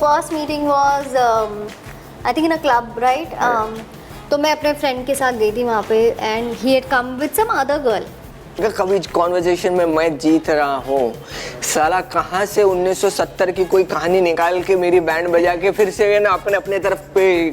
First meeting was I think in a club right. तो मैं अपने फ्रेंड के साथ गई थी वहाँ पे and he had come with some other girl. कभी कॉन्वर्जेशन में मैं जीत रहा हूँ, साला कहाँ से 1970 की कोई कहानी निकाल के मेरी बैंड बजा के फिर से ना अपने तरफ पे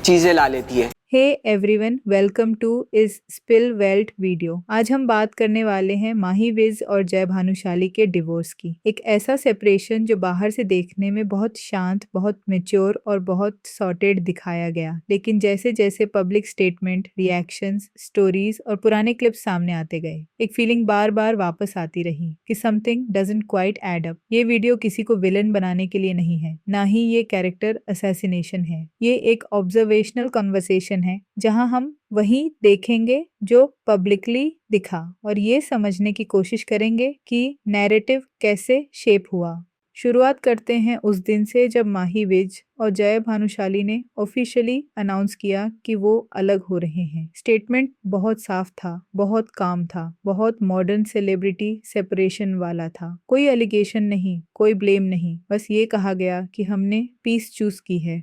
चीजें ला लेती है. हे एवरीवन, वेलकम टू इस स्पिल वेल्ट वीडियो. आज हम बात करने वाले हैं माही विज और जय भानुशाली के डिवोर्स की. एक ऐसा सेपरेशन जो बाहर से देखने में बहुत शांत, बहुत मेच्योर और बहुत सॉर्टेड दिखाया गया, लेकिन जैसे जैसे पब्लिक स्टेटमेंट, रिएक्शंस, स्टोरीज और पुराने क्लिप्स सामने आते गए, एक फीलिंग बार बार वापस आती रही कि something doesn't quite add up. ये वीडियो किसी को विलन बनाने के लिए नहीं है, ना ही ये कैरेक्टर असैसिनेशन है. ये एक ऑब्जर्वेशनल कन्वर्सेशन है जहां हम वही देखेंगे जो पब्लिकली दिखा और ये समझने की कोशिश करेंगे कि नैरेटिव कैसे शेप हुआ. शुरुआत करते हैं उस दिन से जब माही विज और जय भानुशाली ने ऑफिशियली अनाउंस किया कि वो अलग हो रहे हैं. स्टेटमेंट बहुत साफ था, बहुत काम था, बहुत मॉडर्न सेलिब्रिटी सेपरेशन वाला था. कोई एलिगेशन नहीं, कोई ब्लेम नहीं, बस ये कहा गया कि हमने पीस चूज की है.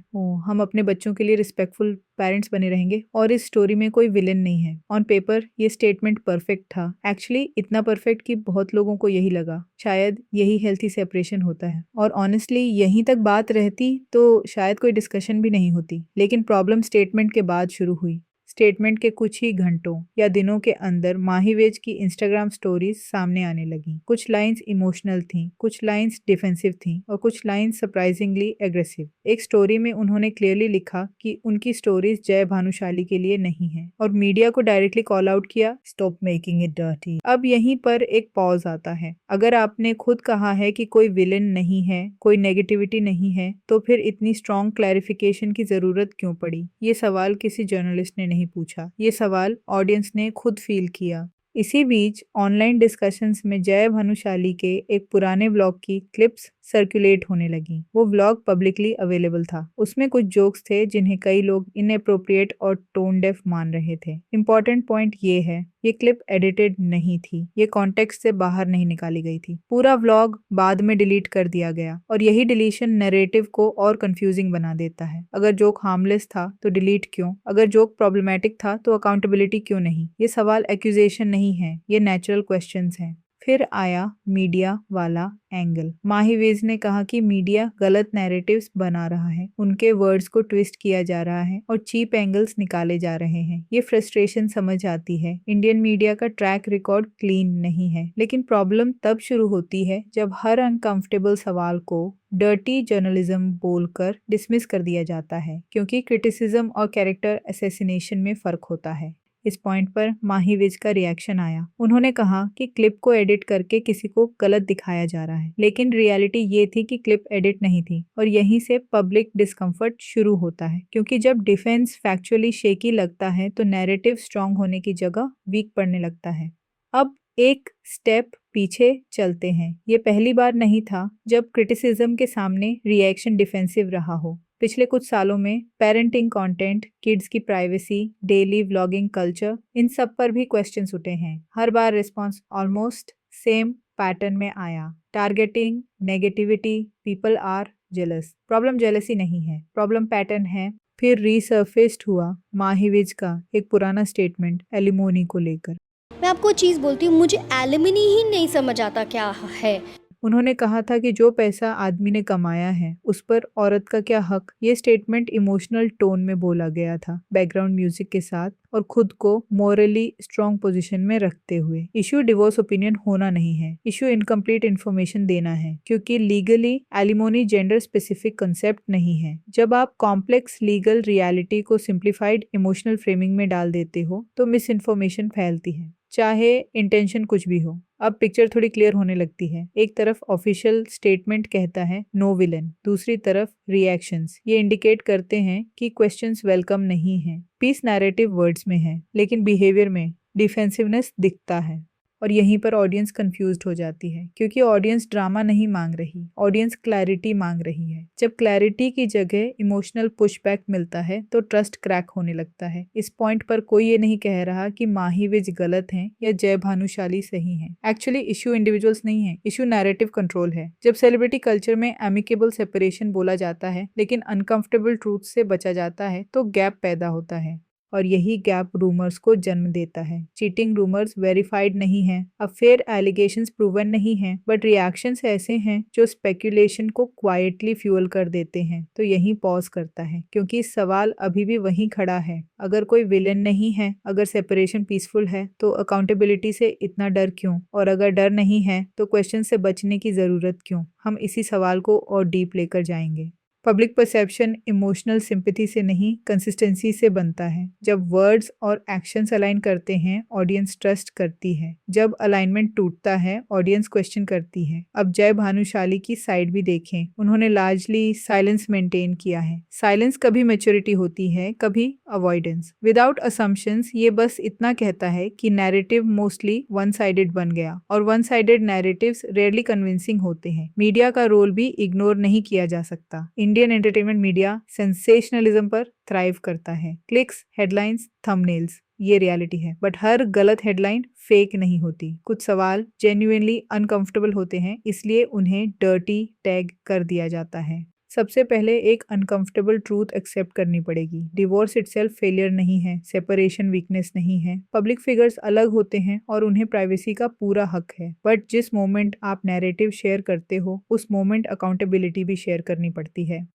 हम अपने बच्चों के लिए रिस्पेक्टफुल पेरेंट्स बने रहेंगे और इस स्टोरी में कोई विलेन नहीं है. ऑन पेपर ये स्टेटमेंट परफेक्ट था. एक्चुअली इतना परफेक्ट कि बहुत लोगों को यही लगा शायद यही हेल्थी सेपरेशन होता है. और ऑनेस्टली यहीं तक बात रहती तो शायद कोई डिस्कशन भी नहीं होती. लेकिन प्रॉब्लम स्टेटमेंट के बाद शुरू हुई. स्टेटमेंट के कुछ ही घंटों या दिनों के अंदर माही विज की इंस्टाग्राम स्टोरीज सामने आने लगी. कुछ लाइंस इमोशनल थीं, कुछ लाइंस डिफेंसिव थीं और कुछ लाइंस सरप्राइजिंगली एग्रेसिव. एक स्टोरी में उन्होंने क्लियरली लिखा कि उनकी स्टोरीज जय भानुशाली के लिए नहीं है और मीडिया को डायरेक्टली कॉल आउट किया, स्टॉप मेकिंग इट डर्टी. अब यहीं पर एक पॉज आता है. अगर आपने खुद कहा है कि कोई विलेन नहीं है, कोई नेगेटिविटी नहीं है, तो फिर इतनी स्ट्रॉन्ग क्लैरिफिकेशन की जरूरत क्यों पड़ी? ये सवाल किसी जर्नलिस्ट ने नहीं पूछा. ये सवाल ऑडियंस ने खुद फील किया. इसी बीच ऑनलाइन डिस्कशंस में जय भानुशाली के एक पुराने व्लॉग की क्लिप्स सर्कुलेट होने लगी. वो व्लॉग पब्लिकली अवेलेबल था. उसमें कुछ जोक्स थे जिन्हें कई लोग इनएप्रोप्रिएट और टोन डेफ मान रहे थे. इंपॉर्टेंट पॉइंट ये है, ये क्लिप एडिटेड नहीं थी, ये कॉन्टेक्स्ट से बाहर नहीं निकाली गई थी. पूरा व्लॉग बाद में डिलीट कर दिया गया और यही डिलीशन नैरेटिव को और कंफ्यूजिंग बना देता है. अगर जोक हार्मलेस था तो डिलीट क्यों? अगर जोक प्रॉब्लमैटिक था तो अकाउंटेबिलिटी क्यों नहीं? ये सवाल एक्यूजेशन नहीं है, ये नेचुरल क्वेश्चंस हैं. फिर आया मीडिया वाला एंगल. माही विज ने कहा कि मीडिया गलत नैरेटिव्स बना रहा है, उनके वर्ड्स को ट्विस्ट किया जा रहा है और चीप एंगल्स निकाले जा रहे हैं. ये फ्रस्ट्रेशन समझ आती है. इंडियन मीडिया का ट्रैक रिकॉर्ड क्लीन नहीं है. लेकिन प्रॉब्लम तब शुरू होती है जब हर अनकंफर्टेबल सवाल को डर्टी जर्नलिज्म बोलकर डिसमिस कर दिया जाता है, क्योंकि क्रिटिसिज्म और कैरेक्टर असैसिनेशन में फर्क होता है. इस पॉइंट पर माही विज का रिएक्शन आया. उन्होंने कहा कि क्लिप को एडिट करके किसी को गलत दिखाया जा रहा है, लेकिन रियलिटी ये थी कि क्लिप एडिट नहीं थी और यहीं से पब्लिक डिस्कम्फर्ट शुरू होता है. क्योंकि जब डिफेंस फैक्चुअली शेकी लगता है तो नैरेटिव स्ट्रांग होने की जगह वीक पड़ने लगता है. अब एक स्टेप पीछे चलते हैं. ये पहली बार नहीं था जब क्रिटिसिज्म के सामने रिएक्शन डिफेंसिव रहा हो. पिछले कुछ सालों में पेरेंटिंग कंटेंट, किड्स की प्राइवेसी, डेली व्लॉगिंग कल्चर, इन सब पर भी क्वेश्चंस उठे हैं. हर बार रिस्पांस ऑलमोस्ट सेम पैटर्न में आया. Targeting, negativity, people are jealous. Problem jealousy नहीं है, प्रॉब्लम पैटर्न है. फिर रीसर्फेस्ड हुआ माही विज का एक पुराना स्टेटमेंट एलिमोनी को लेकर. मैं आपको चीज़ बोलती हूँ, मुझे एलिमनी ही नहीं समझ आता क्या है. उन्होंने कहा था कि जो पैसा आदमी ने कमाया है उस पर औरत का क्या हक. ये स्टेटमेंट इमोशनल टोन में बोला गया था, बैकग्राउंड म्यूजिक के साथ और खुद को मोरली स्ट्रॉन्ग पोजीशन में रखते हुए. इशू डिवोर्स ओपिनियन होना नहीं है, इशू इनकम्प्लीट इन्फॉर्मेशन देना है, क्योंकि legally alimony gender specific concept नहीं है. जब आप कॉम्प्लेक्स लीगल रियलिटी को सिंप्लीफाइड इमोशनल फ्रेमिंग में डाल देते हो तो मिस इन्फॉर्मेशन फैलती है, चाहे इंटेंशन कुछ भी हो. अब पिक्चर थोड़ी क्लियर होने लगती है. एक तरफ ऑफिशियल स्टेटमेंट कहता है नो विलन, दूसरी तरफ रिएक्शंस ये इंडिकेट करते हैं कि क्वेश्चंस वेलकम नहीं है. पीस नैरेटिव वर्ड्स में है, लेकिन बिहेवियर में डिफेंसिवनेस दिखता है. और यहीं पर ऑडियंस कंफ्यूज्ड हो जाती है क्योंकि ऑडियंस ड्रामा नहीं मांग रही, ऑडियंस क्लैरिटी मांग रही है। जब क्लैरिटी की जगह इमोशनल पुशबैक मिलता है तो ट्रस्ट क्रैक होने लगता है। इस पॉइंट पर कोई ये नहीं कह रहा कि माही विज गलत हैं या जय भानुशाली सही हैं। एक्चुअली इशू इंडिविजुअल्स नहीं है, इशू नैरेटिव कंट्रोल है। जब सेलिब्रिटी कल्चर में एमिकेबल सेपरेशन बोला जाता है लेकिन अनकंफर्टेबल ट्रूथ से बचा जाता है तो गैप पैदा होता है और यही गैप रूमर्स को जन्म देता है। चीटिंग रूमर्स वेरीफाइड नहीं है, अफेयर एलिगेशंस प्रूवन नहीं है, बट रिएक्शंस ऐसे हैं जो स्पेक्यूलेशन को क्वाइटली फ्यूल कर देते हैं। तो यही पॉज करता है क्योंकि सवाल अभी भी वहीं खड़ा है। अगर कोई विलेन नहीं है, अगर सेपरेशन पीसफुल है तो अकाउंटेबिलिटी से इतना डर क्यों? और अगर डर नहीं है तो क्वेश्चन से बचने की जरूरत क्यों? हम इसी सवाल को और डीप लेकर जाएंगे। पब्लिक परसेप्शन इमोशनल सिंपैथी से नहीं, कंसिस्टेंसी से बनता है। जब वर्ड्स और एक्शंस अलाइन करते हैं, ऑडियंस ट्रस्ट करती है। जब अलाइनमेंट टूटता है, ऑडियंस क्वेश्चन करती है। अब जय भानुशाली की साइड भी देखें, उन्होंने लार्जली साइलेंस मेंटेन किया है। साइलेंस कभी मैच्योरिटी होती है, कभी अवॉइडेंस। विदाउट असम्पशंस ये बस इतना कहता है कि नैरेटिव मोस्टली वन साइडेड बन गया और one sided narratives rarely convincing होते हैं। मीडिया का रोल भी इग्नोर नहीं किया जा सकता। इंडियन एंटरटेनमेंट मीडिया सेंसेशनलिज्म पर थ्राइव करता है। क्लिक्स, हेडलाइंस, थंबनेल्स, ये रियलिटी है। बट हर गलत हेडलाइन फेक नहीं होती। कुछ सवाल जेन्युइनली अनकंफर्टेबल होते हैं, इसलिए उन्हें डर्टी टैग कर दिया जाता है। सबसे पहले एक अनकंफर्टेबल ट्रूथ एक्सेप्ट करनी पड़ेगी। डिवोर्स इटसेल्फ फेलियर नहीं है, सेपरेशन वीकनेस नहीं है। पब्लिक फिगर्स अलग होते हैं और उन्हें प्राइवेसी का पूरा हक है। बट जिस मोमेंट आप नैरेटिव शेयर करते हो, उस मोमेंट अकाउंटेबिलिटी भी शेयर करनी पड़ती है।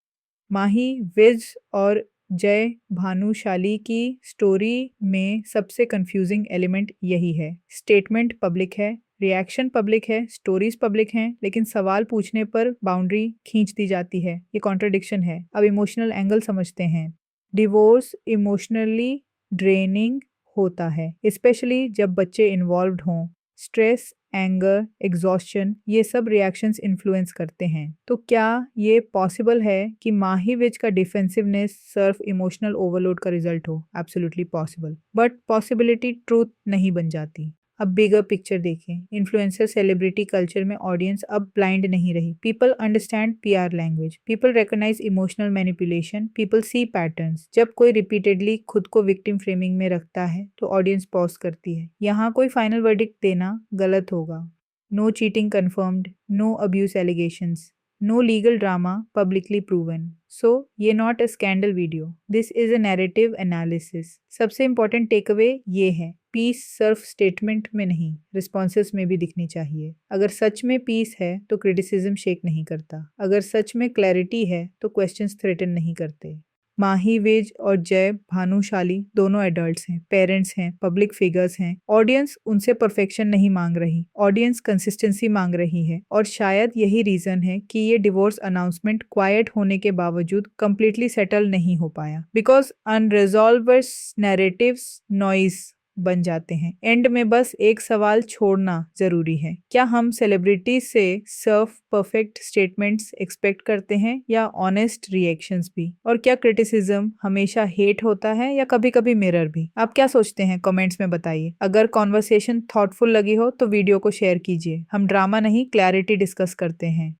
माही विज और जय भानुशाली की स्टोरी में सबसे कंफ्यूजिंग एलिमेंट यही है। स्टेटमेंट पब्लिक है, रिएक्शन पब्लिक है, स्टोरीज पब्लिक हैं, लेकिन सवाल पूछने पर बाउंड्री खींच दी जाती है। ये कॉन्ट्रडिक्शन है। अब इमोशनल एंगल समझते हैं। डिवोर्स इमोशनली ड्रेनिंग होता है, स्पेशली जब बच्चे इन्वॉल्व्ड हों। स्ट्रेस, एंगर, एग्जॉस्शन, ये सब रिएक्शंस इन्फ्लुएंस करते हैं। तो क्या ये पॉसिबल है कि माही विज का डिफेंसिवनेस सिर्फ इमोशनल ओवरलोड का रिजल्ट हो? Absolutely possible, but possibility truth नहीं बन जाती। अब बिगर पिक्चर देखें। इन्फ्लुएंसर सेलिब्रिटी कल्चर में ऑडियंस अब ब्लाइंड नहीं रही। People understand PR language, people recognise emotional manipulation, people see patterns. जब कोई रिपीटेडली खुद को विक्टिम फ्रेमिंग में रखता है तो ऑडियंस पॉज करती है। यहाँ कोई फाइनल वर्डिक्ट देना गलत होगा। No cheating confirmed, no abuse allegations, no legal drama publicly proven. So ये not a scandal video. This is a narrative analysis. सबसे important takeaway ये है, पीस सिर्फ स्टेटमेंट में नहीं, रिस्पॉन्सेस में भी दिखनी चाहिए। अगर सच में पीस है तो क्रिटिसिज्म शेक नहीं करता। अगर सच में क्लैरिटी है तो क्वेश्चंस थ्रेटन नहीं करते। माही विज और जय भानुशाली दोनों एडल्ट्स हैं, पेरेंट्स हैं, पब्लिक फिगर्स हैं। ऑडियंस उनसे परफेक्शन नहीं मांग रही, ऑडियंस कंसिस्टेंसी मांग रही है। और शायद यही रीजन है कि ये डिवोर्स अनाउंसमेंट क्वाइट होने के बावजूद कंप्लीटली सेटल नहीं हो पाया, बिकॉज अनरिजॉल्व्ड नैरेटिव्स नॉइज बन जाते हैं। एंड में बस एक सवाल छोड़ना जरूरी है, क्या हम सेलिब्रिटी से सिर्फ परफेक्ट स्टेटमेंट्स एक्सपेक्ट करते हैं या ऑनेस्ट रिएक्शंस भी? और क्या क्रिटिसिज्म हमेशा हेट होता है या कभी कभी मिरर भी? आप क्या सोचते हैं कमेंट्स में बताइए। अगर कॉन्वर्सेशन थॉटफुल लगी हो तो वीडियो को शेयर कीजिए। हम ड्रामा नहीं, क्लैरिटी डिस्कस करते हैं।